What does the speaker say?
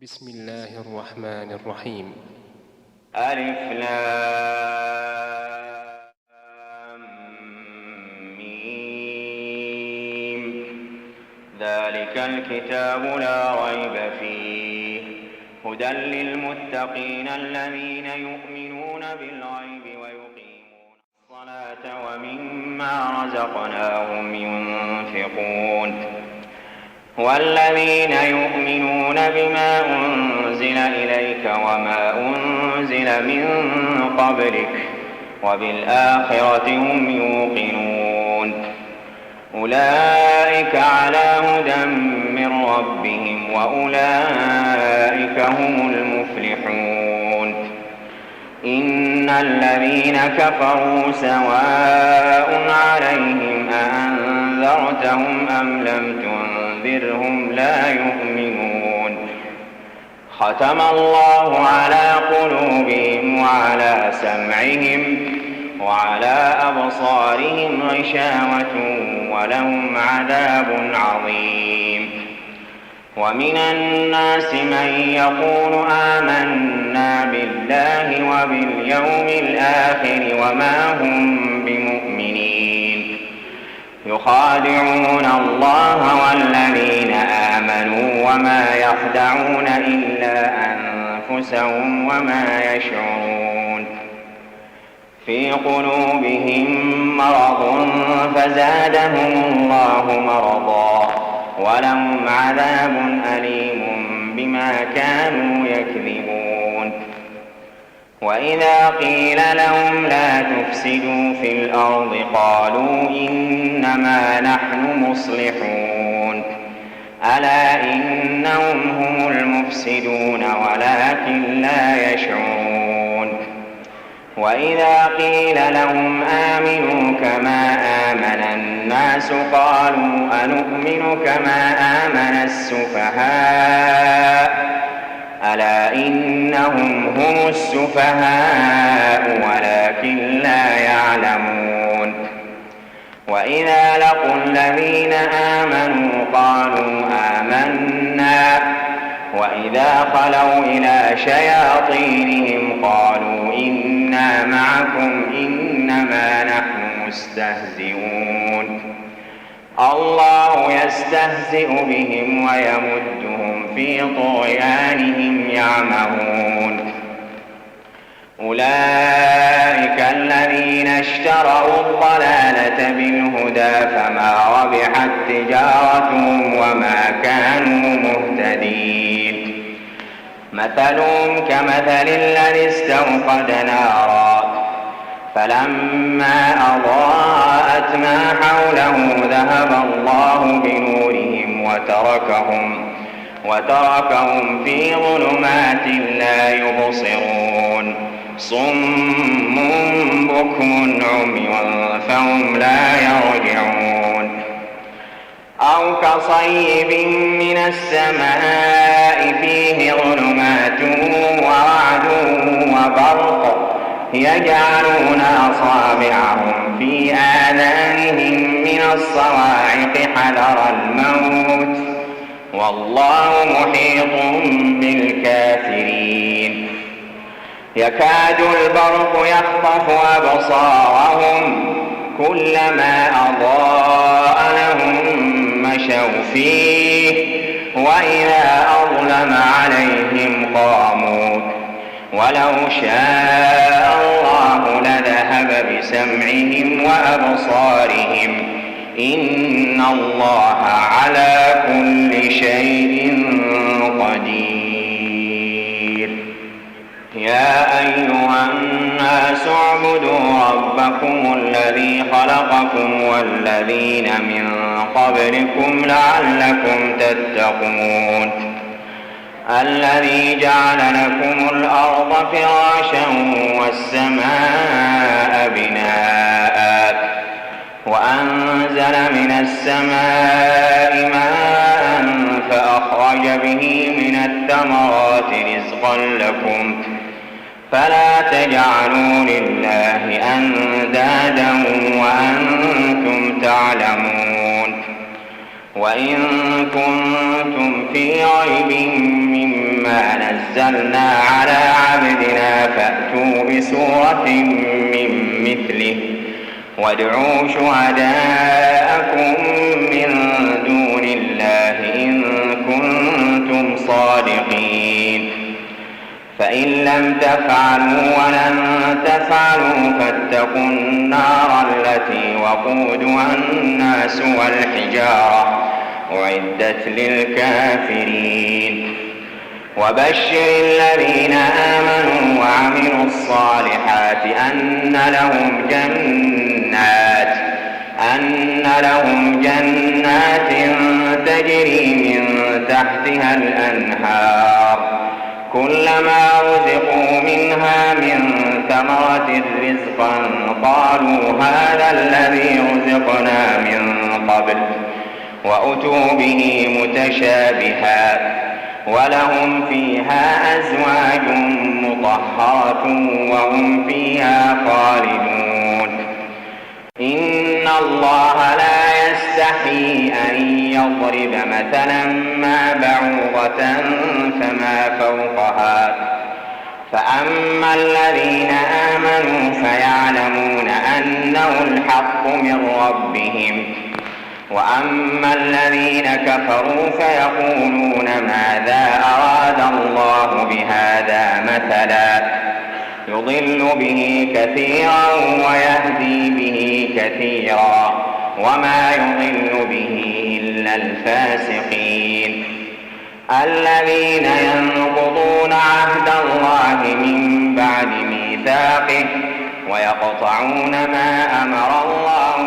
بسم الله الرحمن الرحيم. ألف لام ميم. ذلك الكتاب لا ريب فيه هدى للمتقين الذين يؤمنون بالغيب ويقيمون الصلاة ومما رزقناهم ينفقون والذين يؤمنون بما أنزل إليك وما أنزل من قبلك وبالآخرة هم يوقنون أولئك على هدى من ربهم وأولئك هم المفلحون إن الذين كفروا سواء عليهم أأنذرتهم أم لم تنذرهم لا يؤمنون ختم الله على قلوبهم وعلى سمعهم وعلى أبصارهم غشاوة ولهم عذاب عظيم ومن الناس من يقول آمنا بالله وباليوم الآخر وما هم بمؤمنين يخادعون الله والذين آمنوا وما يخدعون إلا أنفسهم وما يشعرون في قلوبهم مرض فزادهم الله مرضا ولهم عذاب أليم بما كانوا يكذبون وإذا قيل لهم لا تفسدوا في الأرض قالوا إنما نحن مصلحون ألا إنهم هم المفسدون ولكن لا يشعرون وإذا قيل لهم آمنوا كما آمن الناس قالوا أنؤمن كما آمن السفهاء ألا إنهم هم السفهاء ولكن لا يعلمون وإذا لقوا الذين آمنوا قالوا آمنا وإذا خلوا إلى شياطينهم قالوا إنا معكم إنما نحن مستهزئون الله يستهزئ بهم ويمدهم في طغيانهم يعمهون أولئك الذين اشتروا الضلالة بالهدى فما ربحت تجارتهم وما كانوا مهتدين مثلهم كمثل الذي استوقد نارا فلما أضاءت ما حوله ذهب الله بنورهم وتركهم في ظلمات لا يبصرون صم بكم عمي فهم لا يرجعون أو كصيب من السماء فيه ظلمات ورعد وبرق يجعلون أصابعهم في آذانهم من الصواعق حذر الموت والله محيط بالكافرين يكاد البرق يخطف أبصارهم كلما أضاء لهم مشوا فيه وإذا أظلم عليهم قاموا ولو شاء الله لذهب بسمعهم وأبصارهم إن الله على كل شيء قدير يا أيها الناس اعبدوا ربكم الذي خلقكم والذين من قبلكم لعلكم تتقون الذي جعل لكم الأرض فراشا والسماء بناء وأنزل من السماء ماء فأخرج به من الثمرات رزقا لكم فلا تجعلوا لله أندادا وأنتم تعلمون وإن كنتم في ريب مما أنزلنا على عبدنا فأتوا بسورة من مثله وادعوا شهداءكم من دون الله إن كنتم صادقين فإن لم تفعلوا ولن تفعلوا فاتقوا النار التي وقودها الناس والحجارة أعدت للكافرين وبشر الذين آمنوا وعملوا الصالحات أن لهم جنات تجري من تحتها الأنهار كلما رزقوا منها من ثمرة رزقا قالوا هذا الذي رزقنا من قبل وأتوا به متشابها ولهم فيها أزواج مطهرة وهم فيها خالدون إن الله لا يستحيي أن يضرب مثلا ما بعوضة فما فوقها فأما الذين آمنوا فيعلمون أنه الحق من ربهم وأما الذين كفروا فيقولون ماذا أراد الله بهذا مثلا يضل به كثيرا ويهدي به كثيرا وما يضل به إلا الفاسقين الذين ينقضون عهد الله من بعد ميثاقه ويقطعون ما أمر الله